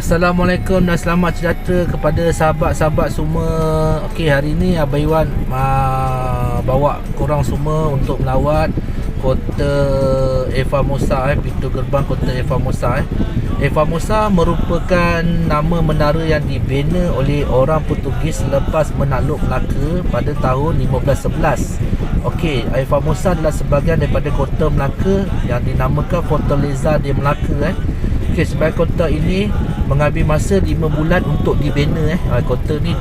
Assalamualaikum dan selamat sejahtera kepada sahabat-sahabat semua. Okey, hari ni Abang Iwan bawa korang semua untuk melawat Kota Eva Musa, pintu gerbang Kota Eva Musa. Eva Musa merupakan nama menara yang dibina oleh orang Portugis selepas menakluk Melaka pada tahun 1511. Okey, Eva Musa adalah sebahagian daripada kota Melaka yang dinamakan Fortaleza de Melaka. Okey, sebagai kota ini mengambil masa 5 bulan untuk dibina. Kota ni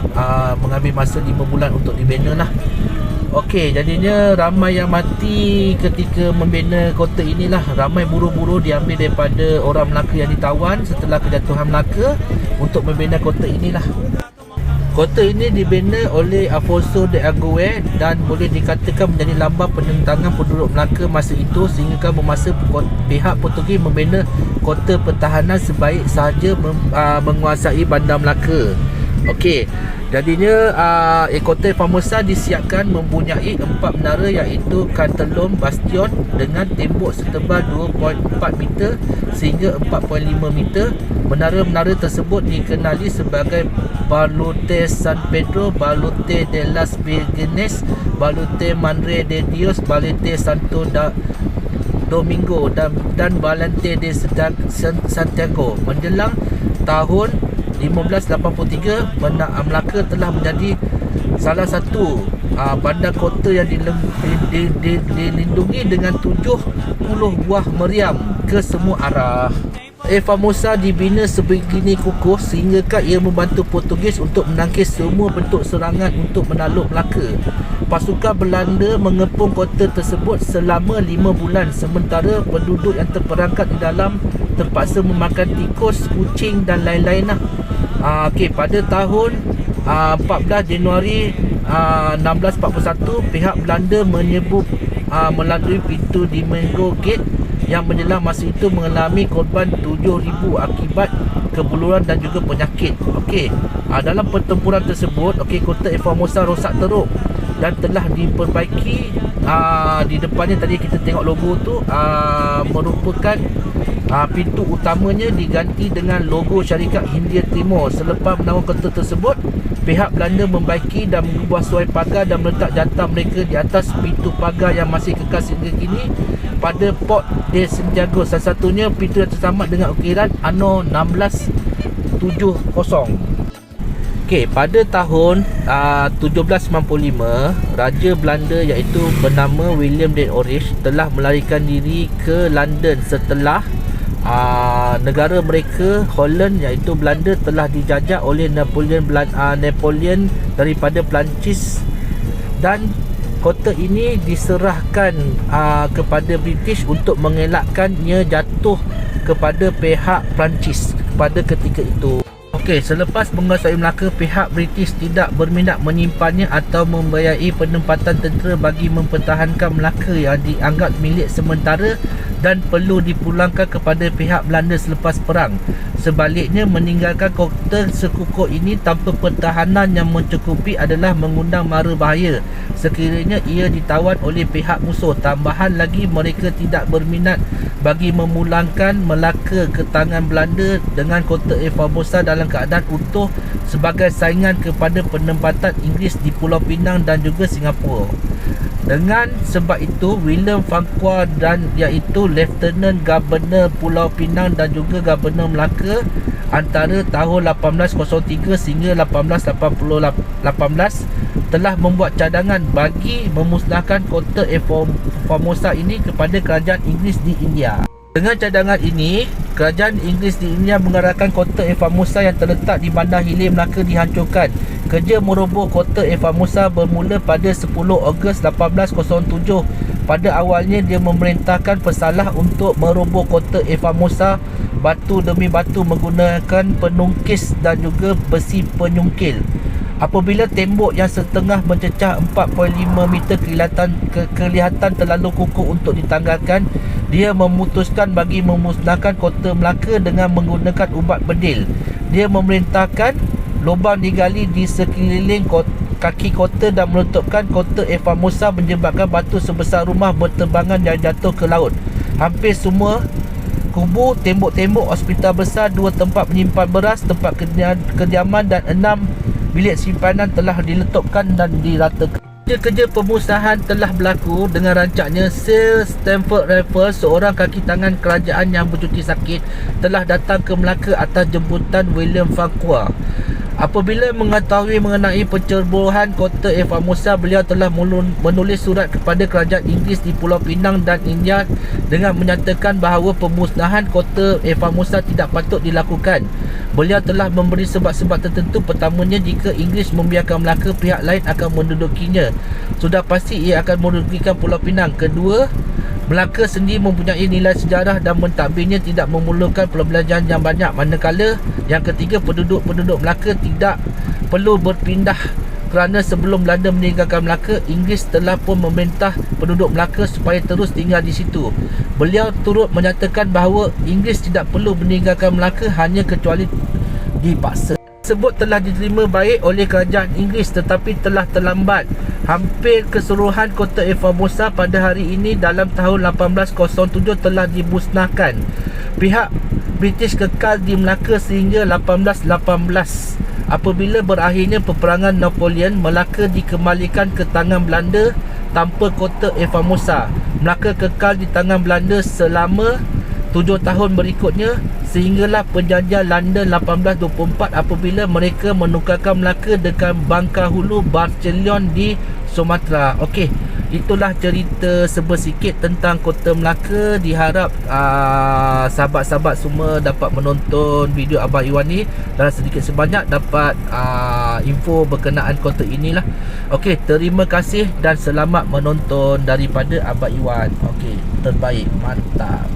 mengambil masa 5 bulan untuk dibina lah. Okey, jadinya ramai yang mati ketika membina kota inilah. Ramai buruh-buruh diambil daripada orang Melaka yang ditawan setelah kejatuhan Melaka untuk membina kota inilah. Kota ini dibina oleh Afonso de Aguirre dan boleh dikatakan menjadi lambang penentangan penduduk Melaka masa itu, sehingga memasa pihak Portugis membina kota pertahanan sebaik sahaja menguasai bandar Melaka. Okey, jadinya kota Eva Musa disiapkan mempunyai 4 menara, iaitu Kantelum Bastion dengan tembok setebal 2.4 meter sehingga 4.5 meter. Menara-menara tersebut dikenali sebagai Baluarte San Pedro, Baluarte de las Virgenes, Baluarte Madre de Dios, Baluarte Santo Domingo dan Baluarte de Santiago. Menjelang tahun 1583, Melaka telah menjadi salah satu bandar kota yang dilindungi dengan 70 buah meriam ke semua arah. Eva Musa dibina sebegini kukuh sehingga ia membantu Portugis untuk menangkis semua bentuk serangan untuk menakluk Melaka. Pasukan Belanda mengepung kota tersebut selama 5 bulan, sementara penduduk yang terperangkap di dalam terpaksa memakan tikus, kucing dan lain-lain lah. Okey, pada tahun 14 Januari 1641, pihak Belanda menyebut melalui pintu Domingo Gate yang menjelang masa itu mengalami korban 7,000 akibat kebuluran dan juga penyakit. Okey, dalam pertempuran tersebut, kota Eva Musa rosak teruk dan telah diperbaiki. Di depannya tadi kita tengok logo tu, merupakan pintu utamanya diganti dengan logo syarikat Hindia Timur. Selepas menawan kota tersebut, pihak Belanda membaiki dan mengubah suai pagar dan meletak jantar mereka di atas pintu pagar yang masih kekal sehingga kini pada Port de Santiago. Salah satunya pintu yang tersamat dengan ukiran anno 1670. Okey, pada tahun 1795, Raja Belanda iaitu bernama William de Orange telah melarikan diri ke London setelah negara mereka Holland iaitu Belanda telah dijajah oleh Napoleon daripada Perancis, dan kota ini diserahkan kepada British untuk mengelakkannya jatuh kepada pihak Perancis pada ketika itu. Okey, selepas menguasai Melaka, pihak British tidak berminat menyimpannya atau membiayai penempatan tentera bagi mempertahankan Melaka yang dianggap milik sementara dan perlu dipulangkan kepada pihak Belanda selepas perang. Sebaliknya, meninggalkan kota sekukuh ini tanpa pertahanan yang mencukupi adalah mengundang mara bahaya sekiranya ia ditawan oleh pihak musuh. Tambahan lagi, mereka tidak berminat bagi memulangkan Melaka ke tangan Belanda dengan kota Eva Musa dalam keadaan utuh sebagai saingan kepada penempatan Inggeris di Pulau Pinang dan juga Singapura. Dengan sebab itu, William Farquhar dan iaitu Lieutenant Governor Pulau Pinang dan juga Governor Melaka antara tahun 1803 sehingga 1818 telah membuat cadangan bagi memusnahkan kota Eva Musa ini kepada kerajaan Inggeris di India. Dengan cadangan ini, kerajaan Inggeris di India mengarahkan kota Eva Musa yang terletak di Bandar Hilir Melaka dihancurkan. Kerja meroboh kota Eva Musa bermula pada 10 Ogos 1807. Pada awalnya, dia memerintahkan pesalah untuk meroboh kota Eva Musa batu demi batu menggunakan penungkis dan juga besi penyungkil. Apabila tembok yang setengah mencecah 4.5 meter kelihatan terlalu kukuh untuk ditanggalkan, dia memutuskan bagi memusnahkan kota Melaka dengan menggunakan ubat bedil. Dia memerintahkan lubang digali di sekeliling kaki kota dan meletupkan kota Eva Musa, menyebabkan batu sebesar rumah berterbangan yang jatuh ke laut. Hampir semua kubu, tembok-tembok hospital besar, 2 tempat menyimpan beras, tempat kediaman dan 6 bilik simpanan telah diletupkan dan diratakan. Kerja pemusnahan telah berlaku dengan rancaknya. Sir Stamford Raffles, seorang kaki tangan kerajaan yang bercuti sakit, telah datang ke Melaka atas jemputan William Farquhar. Apabila mengetahui mengenai pencerobohan kota Eva Musa, beliau telah menulis surat kepada kerajaan Inggeris di Pulau Pinang dan India dengan menyatakan bahawa pemusnahan kota Eva Musa tidak patut dilakukan. Beliau telah memberi sebab-sebab tertentu. Pertamanya, jika Inggeris membiarkan Melaka, pihak lain akan mendudukinya. Sudah pasti ia akan merugikan Pulau Pinang. Kedua, Melaka sendiri mempunyai nilai sejarah dan mentadbirnya tidak memerlukan pembelanjaan yang banyak. Manakala yang ketiga, penduduk Melaka tidak perlu berpindah kerana sebelum Belanda meninggalkan Melaka, Inggeris telah pun memerintah penduduk Melaka supaya terus tinggal di situ. Beliau turut menyatakan bahawa Inggeris tidak perlu meninggalkan Melaka hanya kecuali dipaksa. Tersebut telah diterima baik oleh kerajaan Inggeris, tetapi telah terlambat. Hampir keseluruhan kota Eva Musa pada hari ini dalam tahun 1807 telah dimusnahkan. Pihak British kekal di Melaka sehingga 1818. Apabila berakhirnya peperangan Napoleon, Melaka dikembalikan ke tangan Belanda tanpa kota Eva Musa. Melaka kekal di tangan Belanda selama 7 tahun berikutnya, sehinggalah perjanjian London 1824 apabila mereka menukarkan Melaka dengan Bangka-Hulu Barcelona di Sumatera. Okey, itulah cerita sebersikit tentang kota Melaka. Diharap sahabat-sahabat semua dapat menonton video Abang Iwan ni dan sedikit sebanyak dapat info berkenaan kota inilah. Okey, terima kasih dan selamat menonton daripada Abang Iwan. Okey, terbaik, mantap.